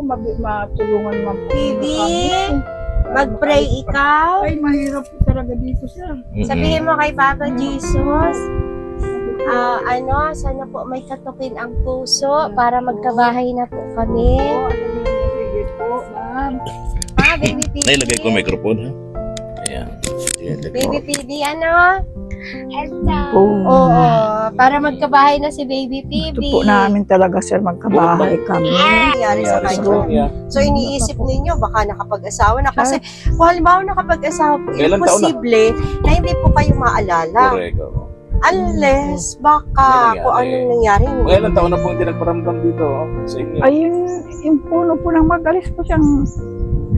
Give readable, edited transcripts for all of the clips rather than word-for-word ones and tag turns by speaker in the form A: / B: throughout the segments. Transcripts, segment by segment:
A: matulungan
B: Bibi, mag-pray ikaw.
A: Ay, mahirap talaga dito siya.
B: Sabihin mo kay Papa Jesus, sana po may katukin ang puso para magkabahay na po kami.
A: Sige po, ma'am.
B: Baby PB.
C: Nailagay ko microphone, ha? Ayan.
B: Baby PB, ano?
A: Oo.
B: Oo, para magkabahay na si Baby PB.
A: Gusto po namin talaga, sir, magkabahay kami.
B: Nangyari sa kanya. So, iniisip ninyo, baka nakapag-asawa na. Kasi, kung halimbawa nakapag-asawa po, imposible na hindi po kayo maalala.
C: Correct.
B: Unless, baka kung anong nangyari.
C: Ilang taon na po hindi nagparamdam dito sa inyo?
A: Ay, yung puno po ng magalis po siyang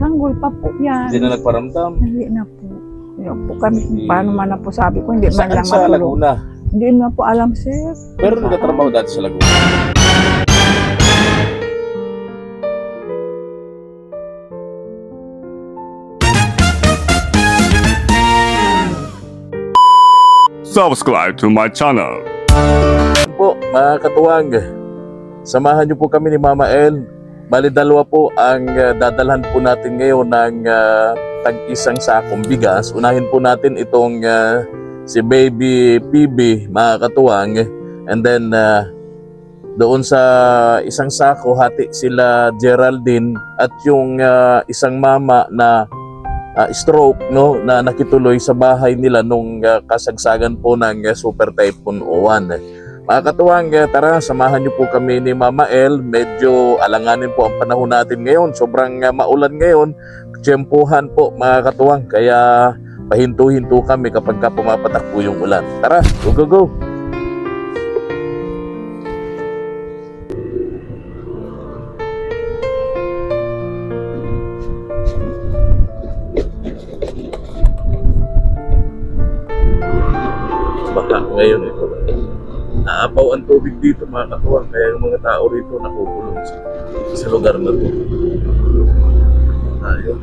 A: sanggol pa po yan.
C: Hindi na nagparamdam?
A: Hindi na po. Yun po kami kung paano man na po sabi ko, hindi man
C: Saan
A: lang
C: sa
A: matulog.
C: Laguna?
A: Hindi na po alam, sir.
C: Pero nagtatrabaho dati sa Laguna.
D: Subscribe to my channel.
C: Po, mga katuwang, samahan niyo po kami ni Mama El. Bali, dalawa po ang dadalhan po natin ngayon ng tag-isang sakong bigas. Unahin po natin itong si Baby PB, mga katuwang. And then, doon sa isang sako, hati sila Geraldine at yung isang mama na stroke, no, na nakituloy sa bahay nila nung kasagsagan po ng Super Typhoon Uwan. Mga katuwang, tara, samahan niyo po kami ni Mama El. Medyo alanganin po ang panahon natin ngayon. Sobrang maulan ngayon. Tiyempuhan po, mga katuwang. Kaya pahinto-hinto kami kapag pumapatak po yung ulan. Tara, go, go, go! Baka ngayon ito. Naapaw ang tubig dito, mga katuwang, kaya yung mga tao rito nakukulong sa lugar na to. Tayo.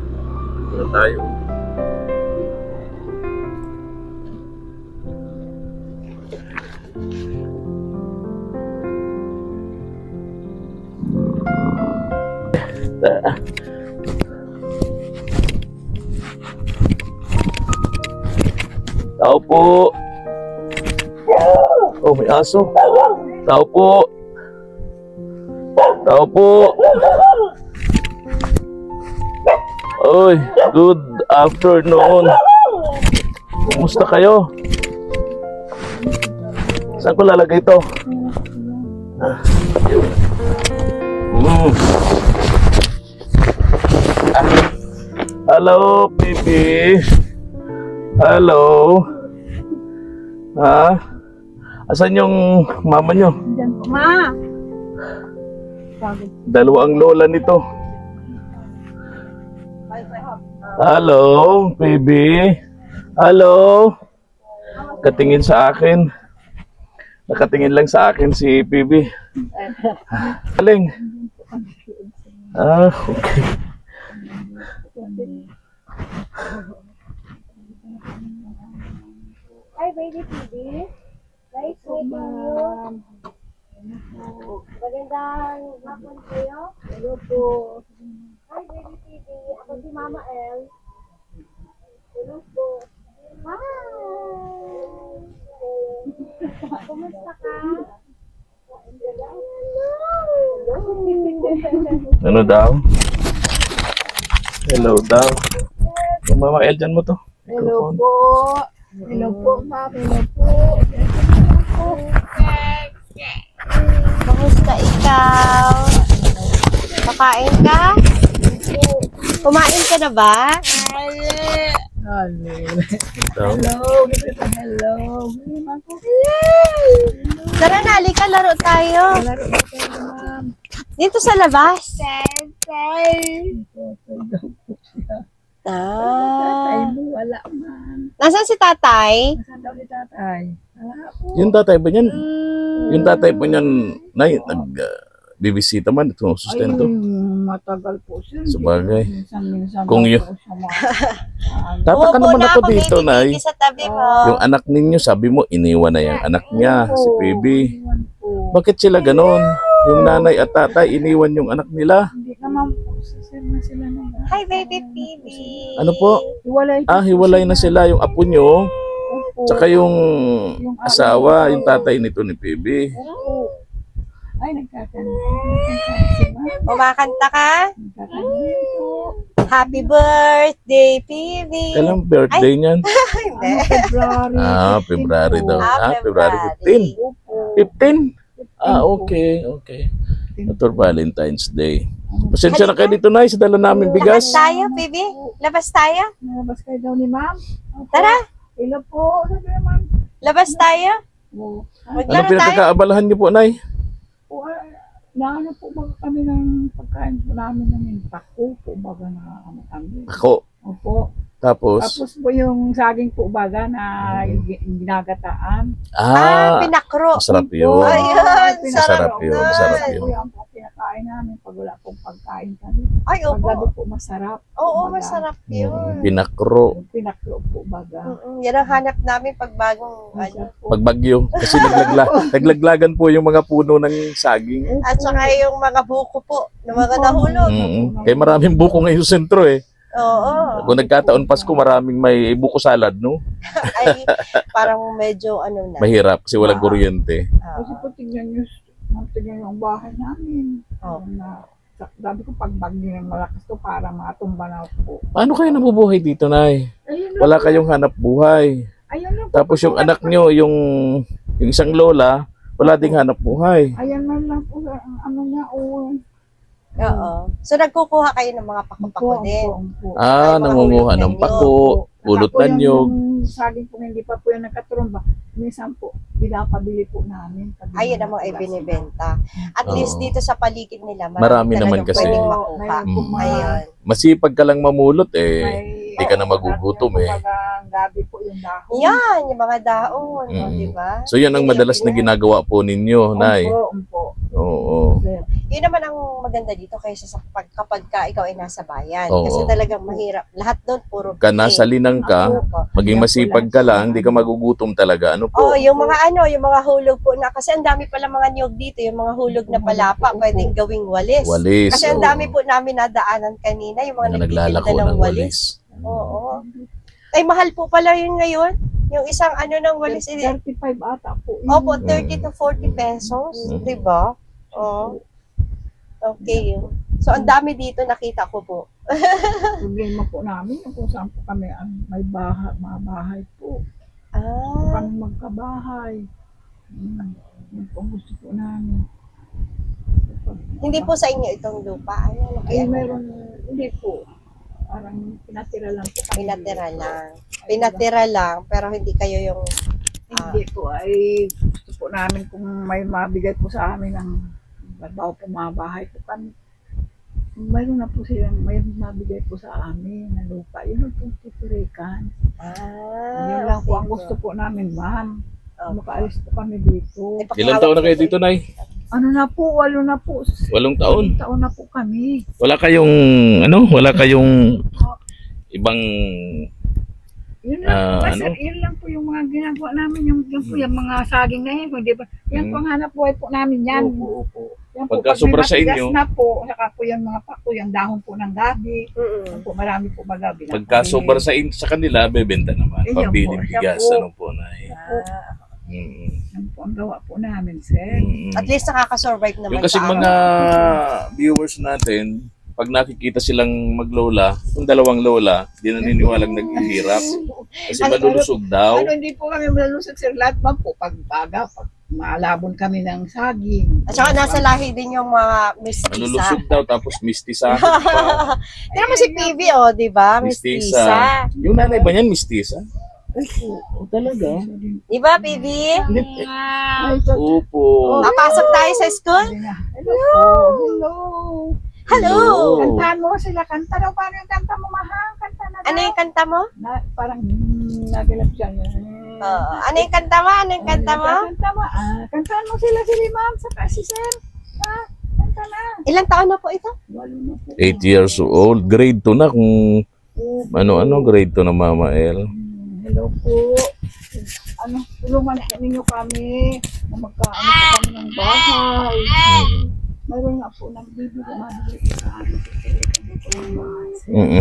C: Tao po. Oh, may aso. Tao po. Tao po. Oy, good afternoon. Kumusta kayo? Saan ko lalagay ito? Hello, baby. Hello. Asan yung mama nyo?
A: Diyan po, ma.
C: Dalawa ang lola nito. Hello, baby. Hello. Katingin sa akin. Nakatingin lang sa akin si baby. Galing. Okay.
B: Hi, Baby PB. Nice meeting you. Magandang hapon kayo. Hello po. Hi, Baby PB. Ako si Mama El. Hello po. Hi! Kumusta ka?
C: Ano daw? Hello daw. Yung Mama El, dyan mo to.
A: Hello po. Hello po, ma'am. Hello po.
B: Kumusta ikaw? Kakain ka? Kumain ka na ba?
A: Hello. Hello.
B: Tara na, halika, laro tayo.
A: Laro po kayo, ma'am.
B: Dito sa labas.
A: Tatay mo, wala, ma'am.
B: Nasaan si tatay?
A: Nasaan daw ni tatay? Wala po.
C: Yung tatay ba niyan? Yung tatay po niyan, bibisita man, ito sustento.
A: Ay, matagal po siya.
C: Sabagay.
A: Minsan
C: Kung
A: lang
C: yun.
A: po siya
C: Tapa ka naman ako dito, Nay.
B: Sa tabi mo.
C: Yung anak ninyo, sabi mo, iniwan na yung anak niya, si PB.
A: Iwan po.
C: Bakit sila ganon? Yung nanay at tatay, iniwan yung anak nila.
A: Hindi naman ma'am po. Sir na sila na.
B: Hi, baby PB.
C: Ano po?
A: Hiwalay.
C: Hiwalay na sila yung apo nyo.
A: Opo.
C: Tsaka yung asawa,
A: Opo.
C: yung tatay nito ni Bibi.
A: Opo. Ay, nagkakanta.
B: Kumakanta ka?
A: Nagkakanta po.
B: Happy birthday, PB.
C: Kailang birthday niyan?
B: Hindi.
A: February.
C: February daw. February 15.
A: Opo.
C: 15? Okay. Ito Valentine's Day. Pasensya na kayo dito na, sa dala namin bigas.
B: Labas tayo, PB. Labas tayo.
A: Nalabas kayo daw ni ma'am. Opo.
B: Tara,
A: Hello po. Sabi naman.
B: labas tayo.
A: Oo.
C: Ano
B: Maglaro tayo.
C: pinagkakaabalahan niyo po, Nay?
A: Po, naano po ba kami ng pagkain po namin ng pako po baga na ano kami.
C: Ako.
A: Opo.
C: Tapos?
A: Tapos po yung saging po baga na ginagataan.
B: Pinakro.
C: Masarap yun.
B: Ayun,
C: Masarap yun, masarap
A: Ay,
C: yun.
A: po yung pinakain namin pag wala pong pagkain kami.
B: Ay,
A: Pag gabi
B: opo.
A: po masarap.
B: Oo,
A: Baga,
B: masarap yun.
C: Pinakro.
A: yung pinaklo po baga.
B: Yan ang hanap namin pag bagong ano.
A: Masarap po.
C: Pagbagyo. Kasi naglaglagan po yung mga puno ng saging.
B: At saka yung mga buko po na mga nahulog.
C: Kaya maraming buko ngayon sa sentro eh.
B: Oo.
C: Kung nagkataon Pasko, maraming may buko salad, no?
B: Ay, parang medyo ano na.
C: Mahirap kasi walang kuryente.
A: Kasi po tingnan nyo yung bahay namin.
B: Oo.
A: Sabi ko pag bagyo ng malakas to para matumba na po.
C: Paano kayo nabubuhay dito, Nay?
A: Ayun lang
C: Wala
A: po.
C: kayong hanap buhay.
A: Ayun lang po.
C: Tapos yung anak nyo, yung isang lola, wala ding hanap buhay.
A: Ayan man lang po ang ano niya.
B: Oo. So nagkukuha kayo ng mga pako-pako din. Ay, mga
C: Nangunguha
B: hulog
C: ng
B: na
C: pako, ulot na nyog.
A: Yung saging po hindi pa po yung nagkatrumba. Minsan po, pinapabili po namin.
B: Ayun ang mga ibinibenta. At least
C: Oo.
B: dito sa paligid nila,
C: Marami naman
B: talagang
C: kasi.
B: pwedeng
A: Oo,
B: makuha.
A: mayroon po mga-
B: Ayun.
C: Masipag ka lang mamulot eh.
A: may-
C: Di ka na magugutom eh.
A: Kumbaga, gabi po yung dahon.
B: Yan, yung mga daon, di ba?
C: So yan ang madalas na ginagawa po ninyo, Nay.
A: Umpo.
C: Oo.
B: Yun naman ang maganda dito kaysa sa kapag ka ikaw ay nasa bayan.
C: Oo.
B: Kasi talagang mahirap. Lahat doon puro
C: Ka nasa linang ka,
B: Opo.
C: maging masipag ka lang, di ka magugutom talaga. Ano po?
B: Oh, yung mga yung mga hulog po na kasi ang dami pala mga niyog dito, yung mga hulog na palapa, pwedeng gawing walis.
C: Walis.
B: Kasi ang
C: oo.
B: dami po namin nadaanan kanina, yung mga
C: Mga naglalako
B: nagtitinda
C: ng
B: ng walis.
C: walis.
B: Oo. Ay, mahal po pala yun ngayon. Yung isang ng walis.
A: 35 ata po.
B: Opo, 30 to 40 pesos. Di ba? Oo. Okay. So, ang dami dito nakita ko po.
A: Problema po namin yung kung saan po kami may mga bahay po.
B: Ah,
A: Kami magkabahay. Yun po ang gusto po namin.
B: hindi po sa inyo itong lupa.
A: Ay, meron, hindi po. Parang pinatira lang po kami.
B: Pinatira lang. Pinatira lang, pero hindi kayo yung...
A: Hindi po. Ay, gusto po namin kung may mabigay po sa amin ng babaw po mga bahay po kami. Mayroon na po silang, may mabigay po sa amin na lupa. Yun ang pong titirikan. Yun lang po ang gusto po namin, ma'am. Makaalis po kami dito.
C: Ilang taon na kayo dito, Nay?
A: Ano na po, 8 na po.
C: 8 taon.
A: 8 taon na po kami.
C: Wala kayong, wala kayong ibang,
A: Yun lang po,
C: ano?
A: sir, yun lang po yung mga ginagawa namin, yung po yung mga saging na yun, di ba? Yan po ang hanap buhay po namin yan. Yan po,
C: Pagka
A: pag may
C: sobra sa
A: matigas
C: inyo.
A: na po, saka po yung mga pako, yung dahon po ng gabi. Yan po, marami po magabi.
C: pagka sobra sa kanila, bebenta naman.
A: Ayun po,
C: Pambiling
A: siya
C: bigas,
A: po.
C: ano po, Nay?
A: Yan po ang gawa po namin, sir.
B: At least nakaka-survive naman
C: Yung kasi
B: sa
C: mga viewers natin, pag nakikita silang maglola, yung dalawang lola, di naniniwalang naghihirap. Kasi malulusog daw.
A: Ano, hindi po kami malusog, sir. Lahat man po, pag maalabon kami ng saging.
B: At saka nasa lahi din yung mga mestiza.
C: Malulusog daw, tapos mistisa.
B: Tignan mo si PB, di ba? Mestiza.
C: Mistisa. Yung nanay ba niyan, mistisa? Talaga?
B: Di ba, PB?
A: Ay, ito.
C: Opo.
B: Papasok tayo sa school?
A: Hello. Hello.
B: Hello!
A: Kantahan mo sila. Kanta daw. Paano yung kanta mo, mahang? Kanta na daw.
B: Ano yung kanta mo?
A: Parang nagilap siya.
B: Ano yung kanta mo? Ano yung kanta mo?
A: Kanta mo. Kantahan mo sila ma'am. Saka si sir. Kanta na.
B: Ilang taon na po ito?
A: 8 na po.
C: 8 years old. Grade 2 na kung ano grade 2 na Mama El.
A: Hello po. Tulungan po ninyo kami na magkaano po kami ng bahay. Mayroon nga po nagbibigay sa amin.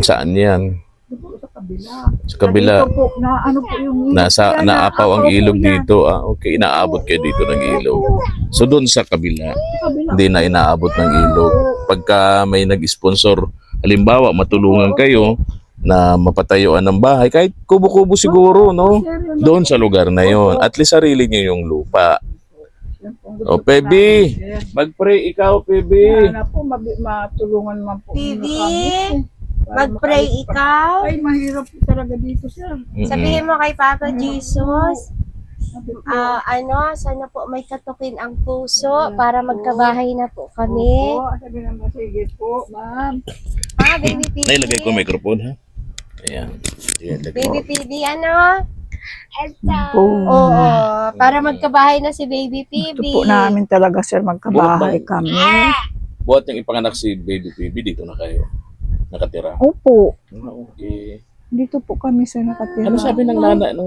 C: Saan yan?
A: Dito po sa kabila.
C: Sa kabila.
A: Dito po, na ano po yung
C: Naapaw ang
A: naapaw
C: ilog
A: po yan.
C: dito. Okay, inaabot kayo dito ng ilog. So doon sa kabila,
A: Sa kabila.
C: hindi na inaabot ng ilog. Pagka may nag-sponsor, halimbawa matulungan kayo na mapatayuan ng bahay, kahit kubo-kubo siguro, no? Doon sa lugar na yon. At least sarili niyo yung lupa. O, Pebi, mag-pray ikaw, Pebi.
A: Sana po, matulungan naman po.
B: Bibi,
A: kami, para
B: mag-pray
A: makalipas.
B: ikaw.
A: Ay, mahirap po talaga dito, sir.
B: Sabihin mo kay Papa Jesus,
A: Sabi po,
B: sana po may katukin ang puso para magkabahay na po kami.
A: opo, sabi naman, sige po, ma'am.
B: Baby PB.
C: Nailagay ko ang microphone, ha? Ayan. Ayan, lagay
B: Baby
C: mo.
B: PB, ano?
A: Po.
B: Oo, para magkabahay na si Baby PB.
A: Gusto po namin talaga, sir, magkabahay
C: Buhat
A: kami.
C: Buhat yung ipanganak si Baby Baby, dito na kayo nakatira.
A: Opo,
C: Okay.
A: dito po kami, sir, nakatira.
C: Ano sabi ng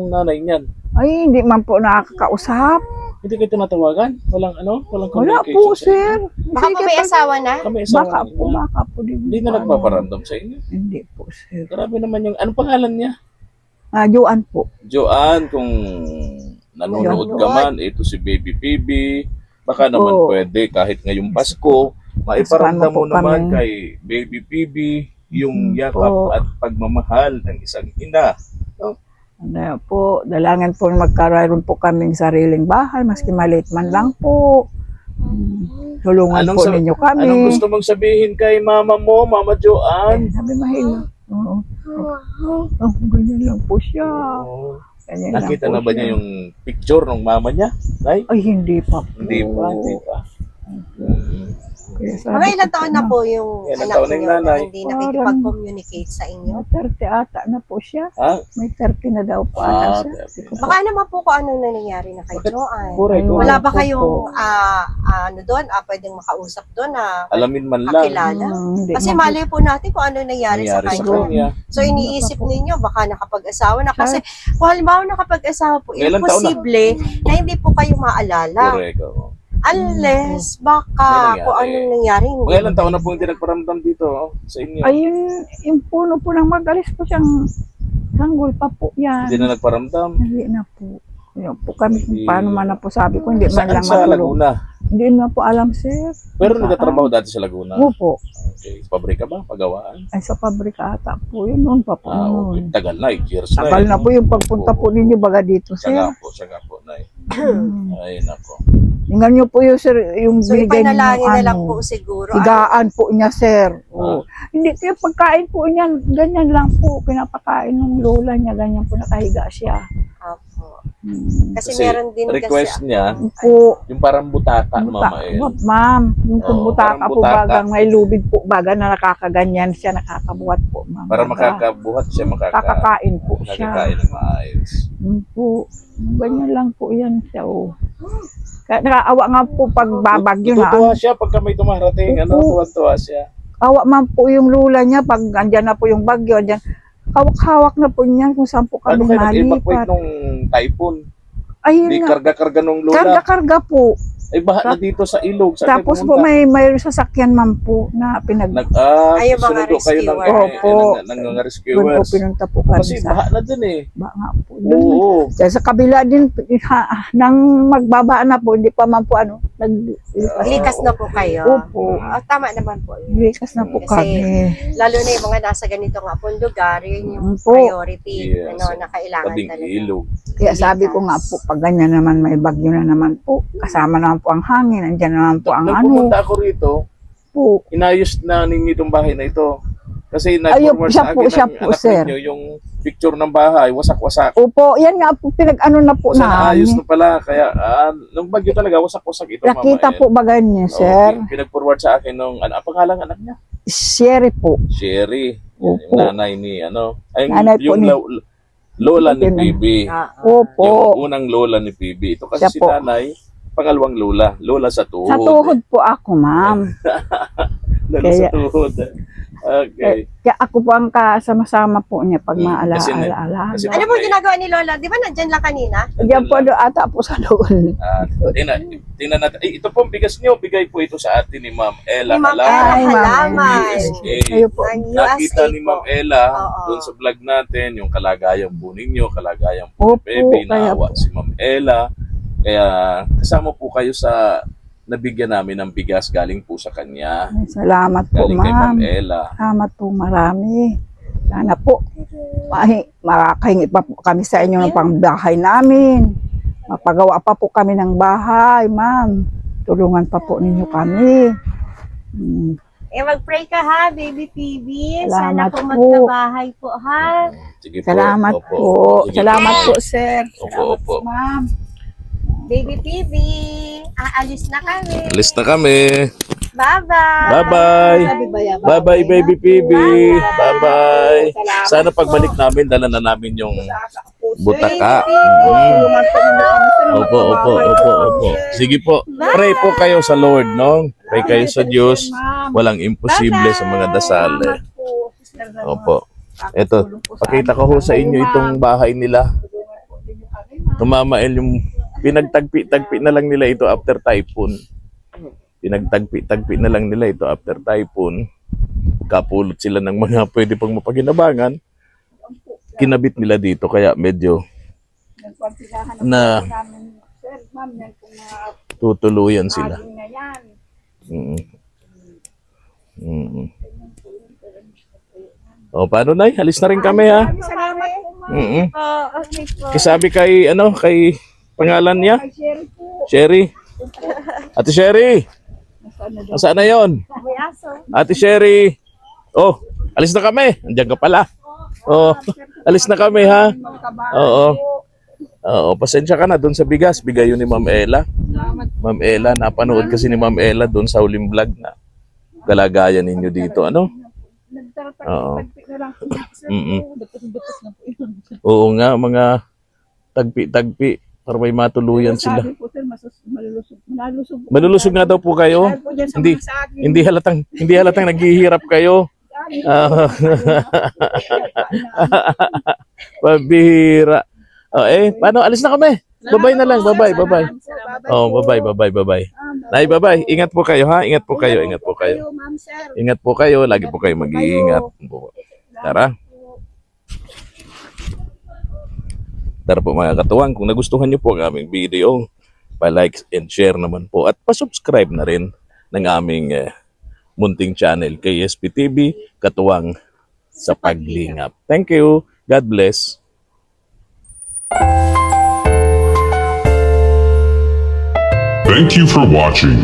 C: nanay niyan?
A: Ay, hindi man po nakakausap.
C: Hindi kayo tinatawagan? Walang
A: Wala
C: communication
A: po,
C: sa inyo?
A: sir.
B: Baka po may asawa na?
C: Kami asawa
A: Baka
C: niya.
A: po, baka po.
C: Hindi na nagpaparamdam sa inyo.
A: Hindi po, sir.
C: Grabe naman yung, anong pangalan niya?
A: Joan po.
C: Joanne, kung nanonood ka man, ito si Baby PB. Baka naman
A: Oo.
C: pwede kahit ngayong Pasko, maiparamdam mo
A: Pasko po
C: naman
A: kami.
C: kay Baby PB yung
A: Po.
C: yakap at pagmamahal ng isang ina.
A: Ano po, dalangan po magkaroon po kaming sariling bahay, maski maliit man lang po. Tulungan po ninyo kami.
C: Anong gusto mong sabihin kay mama mo, Mama Joanne?
A: Sabi mahilo. Oo. Oh, ganyan lang po siya.
C: Oh.
A: Ganyan lang
C: Nakita
A: po
C: na ba
A: siya.
C: niya yung picture ng mama niya? Nay?
A: Ay, hindi pa po.
C: Hindi pa, hindi pa.
A: Kaya sabi
B: Mga ilang
A: ko
B: taon
A: po
B: na po yung
C: Ilang
B: anak
C: taon na yung
B: niyo na
C: nanay?
B: hindi nakikipag-communicate sa inyo?
A: May 30 ata na po siya.
C: Ha?
A: May 30 na daw po ata siya.
C: 30.
A: Hindi ko po-
B: Baka naman po kung anong nangyayari na kay Joanne.
C: Correct.
B: Wala ba
A: po
B: kayong
A: po.
B: ano doon, pwedeng makausap doon na
C: Alamin man lang.
B: kakilala?
A: Hindi
B: Kasi
A: man po.
B: mali po natin kung ano nangyari sa
C: Nangyari sa
B: kanya.
C: kanya.
B: So iniisip ninyo baka nakapag-asawa na. Kasi kung halimbawa nakapag-asawa po,
C: Ilan taon na?
B: imposible na hindi po kayo maalala.
C: Correct. oo.
B: Unless baka
C: May nangyari.
B: kung anong nangyari. hindi
C: Mga ilang taon na po yung tinagparamdam dito sa inyo?
A: Ayun, yung puno po ng magalis po siyang sanggol pa po yan.
C: Hindi na nagparamdam?
A: Hindi na po. Yun po kami kung
C: Hindi.
A: paano man na po sabi ko, hindi man
C: Saan
A: lang
C: sa
A: matulog.
C: Laguna?
A: Hindi na po alam, sir.
C: Pero nagtatrabaho dati sa Laguna?
A: Opo.
C: Okay. Sa pabrika ba? Pagawaan?
A: Ay, sa pabrika ata po. Yun noon pa po.
C: Ah, okay.
A: noon.
C: Tagal na, years na.
A: Tagal na po yung pagpunta po ninyo baga dito,
C: Siya
A: sir.
C: nga po, Nay.
A: Hmm.
C: Ay, nako.
A: Tingnan niyo po yung, sir, yung
B: So
A: binigay niyo
B: ipanalangin na lang
A: ano,
B: po siguro.
A: higaan po niya, sir.
C: Ah.
A: Oo. Hindi, kaya pagkain po niya, ganyan lang po. Pinapakain ng lola niya, ganyan po nakahiga siya.
B: Opo.
A: Hmm.
B: Kasi meron din
C: request
B: kasi.
C: niya,
A: Po,
C: yung parang butaka, Mama El.
A: ma'am, yung
C: Oo,
A: kung butaka
C: parang
A: po
C: butaka.
A: bagang may lubid po baga na nakakaganyan siya, nakakabuhat po, ma'am.
C: Para
A: Baga,
C: makakabuhat siya,
A: kakakain po siya.
C: nakakain ng maayos.
A: Yun po. Ganyan lang po yan siya, oh. Kaya nakaawa nga po pag babagyo na.
C: Tutuwa siya pagka may dumarating, ano,
A: Opo.
C: tuwa siya.
A: Awa man po yung lula niya pag andyan na po yung bagyo, andyan. Hawak-hawak na po niyan kung saan po
C: Paano
A: kami
C: kayo nag-evacuate
A: malipat.
C: nung typhoon?
A: Ayun
C: Hindi
A: nga,
C: karga-karga nung lola.
A: karga-karga po.
C: Ay, baha na dito sa ilog. Saan kayo
A: Tapos po
C: pumunta?
A: may sasakyan man po na
B: Ay, yung mga
C: susundo kayo ng,
B: rescuer.
A: Opo.
C: ng mga
A: doon po
C: rescuers.
A: pinunta po kami
C: Kasi
A: sa
C: baha na dun eh.
A: nga po. Doon.
C: Oo.
A: Dahil sa kabila din, nang magbaba na po, hindi pa man po ano,
B: Likas na po kayo.
A: Opo.
B: Tama naman po yun.
A: Likas na po
B: Kasi,
A: kami.
B: Lalo na yung mga nasa ganito nga pong lugar, yun yung
A: Opo.
B: priority
C: Yes.
B: na kailangan
C: Tabing
B: talaga.
C: ilog.
A: Kaya sabi ko nga po, pag ganyan naman may bagyo na naman po, kasama naman po ang hangin, andyan naman po ang
C: Nung
A: ano
C: pumunta ako rito,
A: po.
C: inayos na ninyo itong bahay na ito. Kasi
A: Ayun,
C: na-forward
A: siya
C: sa
A: po,
C: akin
A: siya
C: ng
A: po,
C: anak
A: sir.
C: ninyo yung picture ng bahay, wasak-wasak.
A: Opo, yan nga po, pinag-ano na po
C: Sana ayos
A: namin.
C: na pala. Kaya nung bagyo talaga, wasak-wasak ito,
A: Nakita
C: Mama
A: po
C: El.
A: ba ganyan,
C: Oo,
A: sir?
C: pinag-forward sa akin nung, ano, ang pangalan anak niya?
A: Sherry po.
C: Sherry.
A: Opo.
C: Yung nanay ni, ano, ay,
A: Nanay po
C: yung
A: ni-
C: lola ni
A: Yun.
C: Bibi.
A: Opo.
C: Yung unang lola ni Bibi. Ito kasi
A: Siya
C: si
A: po.
C: nanay, pangalawang lola. Lola sa tuhod.
A: Sa tuhod po ako, ma'am.
C: Dala sa tuhod. Okay.
A: Kaya ako po ang kasama-sama po niya pag
C: Kasi
A: maalaala.
C: kasi
B: Ano po ginagawa ni Lola? Di ba nandyan lang kanina?
A: Diyan po doon ata po sa doon.
C: Tingnan natin. Ito pong bigas niyo, bigay po ito sa atin ni Ma'am Ella.
B: Ni Ma'am
C: Halaman.
B: Ella
A: Ay, Ma'am.
B: Halaman.
C: USA.
A: Kayo po.
B: Ng
C: Nakita
B: USA
C: ni
B: po.
C: Ma'am Ella
B: Oo.
C: doon sa vlog natin yung kalagayang po ninyo, kalagayang
A: Opo,
C: po ni Bebe,
A: kaya
C: naawa
A: po.
C: si Ma'am Ella. Kaya kasama po kayo sa nabigyan namin ng bigas galing po sa kanya.
A: Salamat po,
C: Galing kay Ma'am
A: ma'am.
C: Ella.
A: Salamat po marami. Sana po, makakahingi pa po kami sa inyo ng pangbahay namin. Mapagawa pa po kami ng bahay, ma'am. Tulungan pa po ninyo kami.
B: Mag-pray ka ha, Baby PB. Sana
A: Salamat
B: po
A: po.
B: magkabahay po ha.
C: Sige po.
A: Salamat
C: Opo.
A: po.
C: Sige
A: Salamat po, sir.
C: Opo,
A: Salamat
C: opo.
A: po, ma'am.
B: Baby PB, aalis na kami.
C: Alis na kami.
B: Bye-bye.
C: Bye-bye.
A: Sabi ba yan?
C: Bye-bye, Baby PB. Bye-bye.
A: Salamat
C: Sana
A: po.
C: pagbalik namin, dala na namin yung butaka.
A: Tulungan po ninyo kami sa
C: Opo, opo, opo, opo. Sige po. Pray po kayo sa Lord, no? Pray kayo sa Diyos. Walang imposible sa mga dasal.
A: Salamat po, sister.
C: Opo. Ito, pakita ko ho sa inyo itong bahay nila. Tumamael yung pinagtagpi-tagpi na lang nila ito after typhoon. Pinagtagpi-tagpi na lang nila ito after typhoon. Kapulot sila ng mga pwede pang mapaginabangan. Kinabit nila dito kaya medyo na tutuluyan sila. O, paano na? Halis na rin kami, ha?
A: Salamat po, ma'am.
B: Okay po.
C: Kisabi kay, kay pangalan niya?
A: Ay, Sherry po.
C: Sherry. Ate Sherry. Nasaan na yun?
B: May aso.
C: Ate Sherry. Oh, alis na kami. Andiyan ka pala. Oh, alis na kami, ha? Oo. Oo, pasensya ka na doon sa bigas. Bigay yun ni Ma'am Ella. Ma'am Ella, napanood kasi ni Ma'am Ella doon sa huling vlog na galagayan ninyo dito. Ano? Oo. Oo nga, mga tagpi-tagpi para may matuluyan sila. Malulusog nga daw po kayo. Hindi halatang naghihirap kayo. Pabihira. Paano? Alis na kami. Bye-bye na lang. Bye-bye. Oh, bye-bye. Nay, bye-bye. Ingat po kayo, ha? Ingat po kayo. Ingat po kayo. Lagi po kayo mag-iingat. Tara. Tara po mga katuwang. Kung nagustuhan niyo po ang aming video, pa-like and share naman po. At pa-subscribe na rin ng aming munting channel, KSPTV, Katuwang sa Paglingap. Thank you. God bless.
D: Thank you for watching.